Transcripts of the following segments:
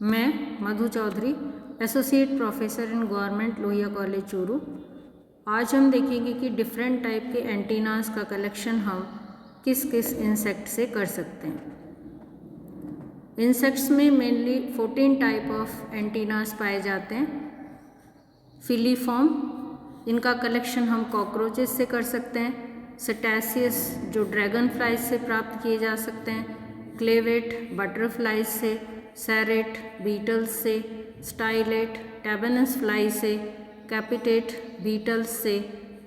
मैं Madhu Chaudhary, associate professor in government Lohia college Churu. आज हम देखेंगे कि डिफरेंट टाइप के एंटीनास का कलेक्शन हम किस किस इंसेक्ट से कर सकते हैं। इंसेक्ट्स में मेनली 14 टाइप ऑफ एंटीनास पाए जाते हैं। फिलीफॉर्म, इनका कलेक्शन हम कॉकरोचेस से कर सकते हैं। सेटेसियस, जो ड्रैगन फ्लाइज से प्राप्त किए जा सकते हैं। क्लेवेट, बटरफ्लाइज से। सैरेट, बीटल्स से। स्टाइलेट, टैबेनस फ्लाई से। कैपिटेट, बीटल्स से।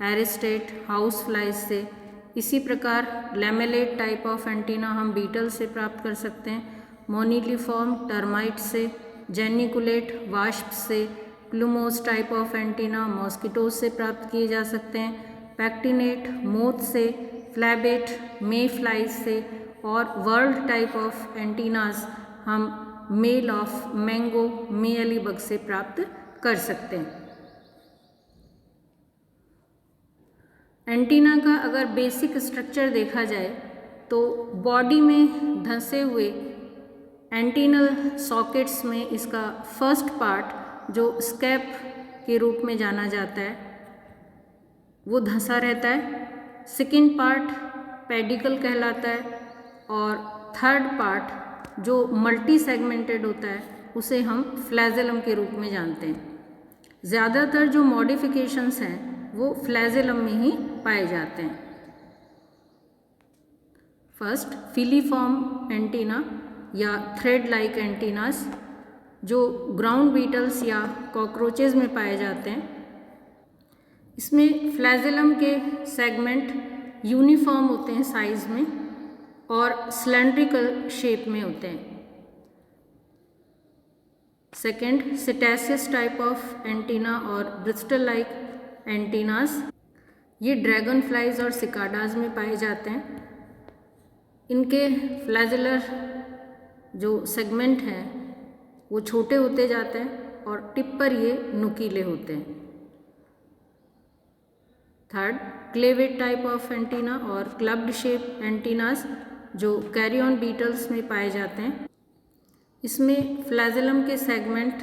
एरिस्टेट, हाउस फ्लाइज से। इसी प्रकार लैमेलेट टाइप ऑफ एंटीना हम बीटल से प्राप्त कर सकते हैं। मोनिलिफॉर्म, टर्माइट से। जेनिकुलेट, वास्प से। प्लूमोस टाइप ऑफ एंटीना मॉस्किटोज से प्राप्त किए जा सकते हैं। पैक्टिनेट, मोथ से। फ्लैबेट, मे फ्लाइज से। और वर्ल्ड टाइप ऑफ एंटीनास हम मेल ऑफ मैंगो, मेअली बग से प्राप्त कर सकते हैं। एंटीना का अगर बेसिक स्ट्रक्चर देखा जाए तो बॉडी में धंसे हुए एंटीनल सॉकेट्स में इसका फर्स्ट पार्ट जो स्कैप के रूप में जाना जाता है वो धंसा रहता है। सेकेंड पार्ट पेडिकल कहलाता है और थर्ड पार्ट जो मल्टी सेगमेंटेड होता है उसे हम फ्लैजेलम के रूप में जानते हैं। ज़्यादातर जो मॉडिफिकेशंस हैं वो फ्लैजेलम में ही पाए जाते हैं। फर्स्ट, फिलीफॉर्म एंटीना या थ्रेड लाइक एंटीनास जो ग्राउंड बीटल्स या कॉकरोचेज में पाए जाते हैं। इसमें फ्लैजेलम के सेगमेंट यूनिफॉर्म होते हैं साइज में और सिलेंड्रिकल शेप में होते हैं। सेकेंड, सेटेसियस टाइप ऑफ एंटीना और ब्रिस्टल लाइक एंटीनास, ये ड्रैगन फ्लाइज और सिकाडाज में पाए जाते हैं। इनके फ्लैजेलर जो सेगमेंट हैं वो छोटे होते जाते हैं और टिप पर ये नुकीले होते हैं। थर्ड, क्लेवेट टाइप ऑफ एंटीना और क्लब्ड शेप एंटीनास जो कैरियन बीटल्स में पाए जाते हैं। इसमें फ्लैजेलम के सेगमेंट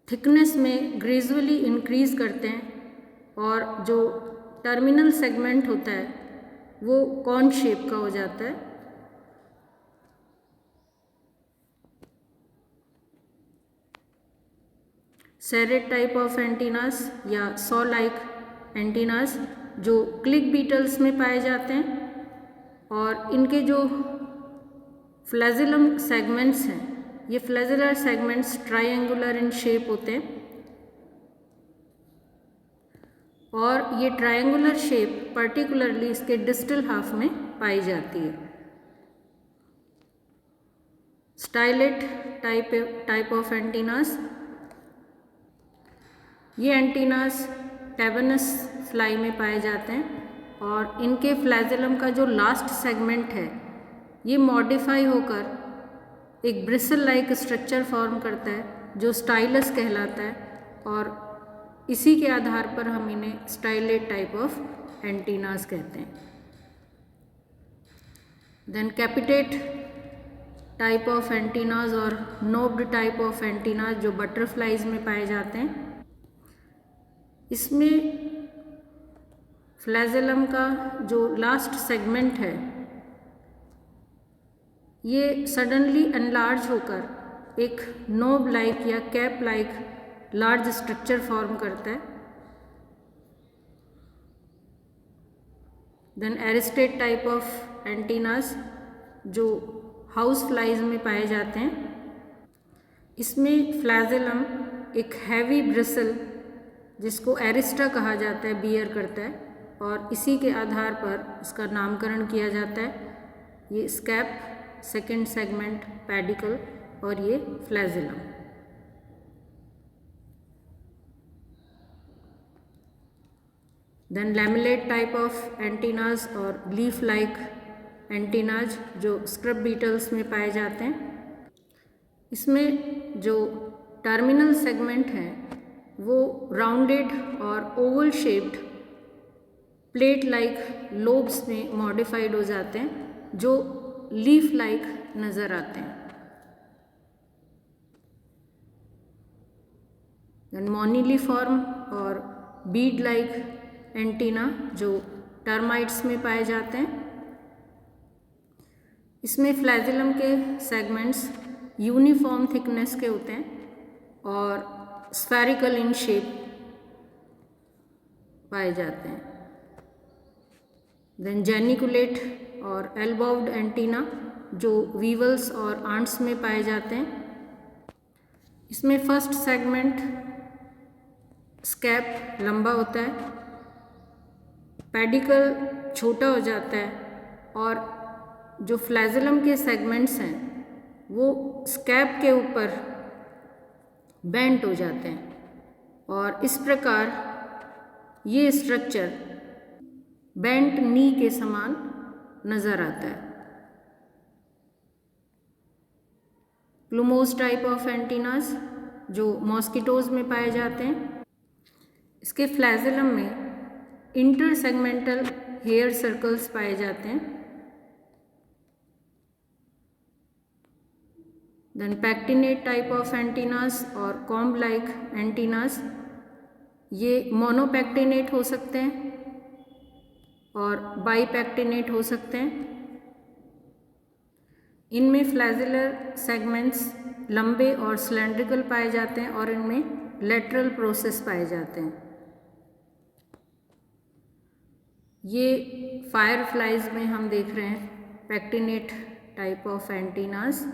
थिकनेस में ग्रेजुअली इंक्रीज करते हैं और जो टर्मिनल सेगमेंट होता है वो कॉर्न शेप का हो जाता है। सैरेट टाइप ऑफ एंटीनास या सॉ लाइक एंटीनास जो क्लिक बीटल्स में पाए जाते हैं और इनके जो फ्लैजेलम सेगमेंट्स हैं ये फ्लैजेलर सेगमेंट्स ट्रायंगुलर इन शेप होते हैं और ये ट्रायंगुलर शेप पर्टिकुलरली इसके डिस्टल हाफ में पाई जाती है। स्टाइलेट टाइप ऑफ एंटीनास, ये एंटीनास टैबेनस फ्लाई में पाए जाते हैं और इनके फ्लैजेलम का जो लास्ट सेगमेंट है ये मॉडिफाई होकर एक ब्रिसल लाइक स्ट्रक्चर फॉर्म करता है जो स्टाइलस कहलाता है और इसी के आधार पर हम इन्हें स्टाइलेट टाइप ऑफ एंटीनास कहते हैं। Then capitate type of antennas और नोब्ड टाइप ऑफ एंटीनास जो बटरफ्लाइज में पाए जाते हैं। इसमें फ्लैजेलम का जो लास्ट सेगमेंट है ये सडनली एनलार्ज होकर एक नोब लाइक या cap like large structure form करता है। देन एरिस्टेट टाइप ऑफ एंटीनास जो हाउस फ्लाइज में पाए जाते हैं। इसमें फ्लैजेलम एक हैवी ब्रिसल जिसको एरिस्टा कहा जाता है बियर करता है और इसी के आधार पर इसका नामकरण किया जाता है। ये स्कैप, सेकेंड सेगमेंट पेडिकल और ये flagellum. Then lamellate type of antennas और लीफ लाइक एंटीनाज जो स्क्रब बीटल्स में पाए जाते हैं। इसमें जो टर्मिनल सेगमेंट हैं वो राउंडेड और Oval shaped plate like lobes में मॉडिफाइड हो जाते हैं जो लीफ लाइक नज़र आते हैं। देन मोनिलिफॉर्म और बीड लाइक एंटीना जो टर्माइट्स में पाए जाते हैं। इसमें फ्लैजिलम के सेगमेंट्स यूनिफॉर्म थिकनेस के होते हैं और स्फेरिकल इन शेप पाए जाते हैं। देन जेनिकुलेट और एल्बोव्ड एंटीना जो वीवल्स और आंट्स में पाए जाते हैं। इसमें फर्स्ट सेगमेंट स्कैप लंबा होता है, पेडिकल छोटा हो जाता है और जो फ्लैजिलम के सेगमेंट्स हैं वो स्कैप के ऊपर बेंट हो जाते हैं और इस प्रकार ये स्ट्रक्चर बेंट नी के समान नज़र आता है। प्लूमोस टाइप ऑफ एंटीनास जो मॉस्किटोज़ में पाए जाते हैं। इसके फ्लैजिलम में इंटरसेगमेंटल हेयर सर्कल्स पाए जाते हैं। Then pectinate type of antennas और कॉम्ब लाइक एंटीनास ये मोनोपैक्टिनेट हो सकते हैं और बाईपैक्टिनेट हो सकते हैं। इनमें फ्लैजिलर सेगमेंट्स लंबे और सिलेंड्रिकल पाए जाते हैं और इनमें लेटरल प्रोसेस पाए जाते हैं। ये फायरफ्लाइज में हम देख रहे हैं पैक्टिनेट टाइप ऑफ एंटीनास।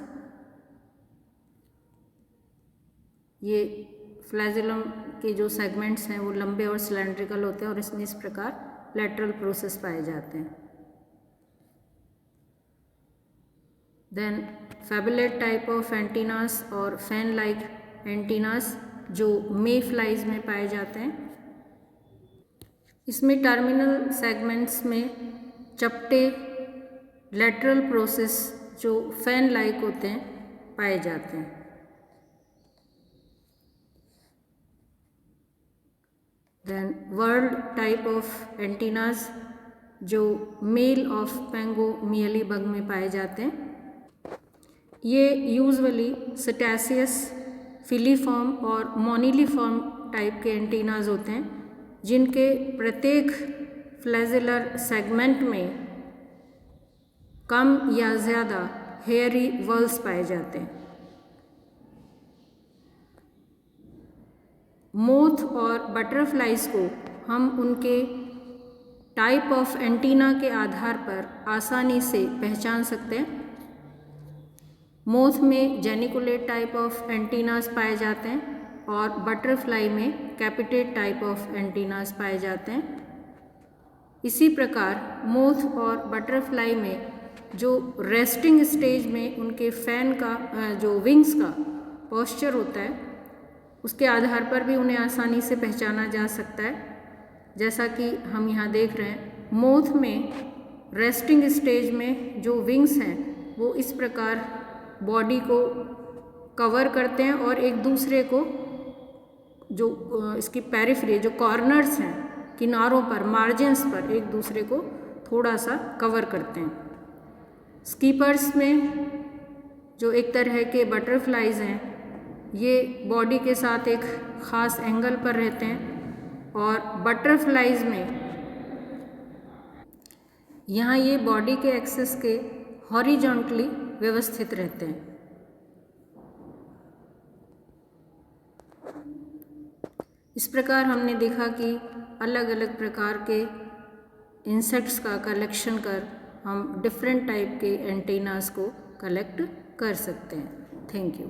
ये फ्लैजिलम के जो सेगमेंट्स हैं वो लंबे और सिलेंड्रिकल होते हैं और इसमें इस प्रकार लेटरल प्रोसेस पाए जाते हैं। देन फैबुलेट टाइप ऑफ एंटीनास और फैन लाइक एंटीनास जो मे फ्लाइज में पाए जाते हैं। इसमें टर्मिनल सेगमेंट्स में चपटे लेटरल प्रोसेस जो फैन लाइक होते हैं पाए जाते हैं। Then world type of antennas जो मेल ऑफ पेंगो मियली बग में पाए जाते हैं। ये यूजुअली सिटैसियस, फिलीफॉर्म और मोनिलिफॉर्म टाइप के एंटीनाज होते हैं जिनके प्रत्येक फ्लैजिलर सेगमेंट में कम या ज़्यादा हेयरी वल्स पाए जाते हैं। मोथ और बटरफ्लाइज को हम उनके टाइप ऑफ एंटीना के आधार पर आसानी से पहचान सकते हैं। मोथ में जेनिकुलेट टाइप ऑफ एंटीनास पाए जाते हैं और बटरफ्लाई में कैपिटेट टाइप ऑफ एंटीनास पाए जाते हैं। इसी प्रकार मोथ और बटरफ्लाई में जो रेस्टिंग स्टेज में उनके फैन का जो विंग्स का पोस्चर होता है उसके आधार पर भी उन्हें आसानी से पहचाना जा सकता है। जैसा कि हम यहाँ देख रहे हैं, मोथ में रेस्टिंग स्टेज में जो विंग्स हैं वो इस प्रकार बॉडी को कवर करते हैं और एक दूसरे को जो इसकी पेरिफेरी जो कॉर्नर्स हैं किनारों पर, मार्जिन्स पर एक दूसरे को थोड़ा सा कवर करते हैं। स्कीपर्स में जो एक तरह के बटरफ्लाइज हैं ये बॉडी के साथ एक ख़ास एंगल पर रहते हैं और बटरफ्लाइज में यहाँ ये बॉडी के एक्सिस के हॉरिजॉन्टली व्यवस्थित रहते हैं। इस प्रकार हमने देखा कि अलग अलग प्रकार के इंसेक्ट्स का कलेक्शन कर हम डिफरेंट टाइप के एंटीनास को कलेक्ट कर सकते हैं। Thank you.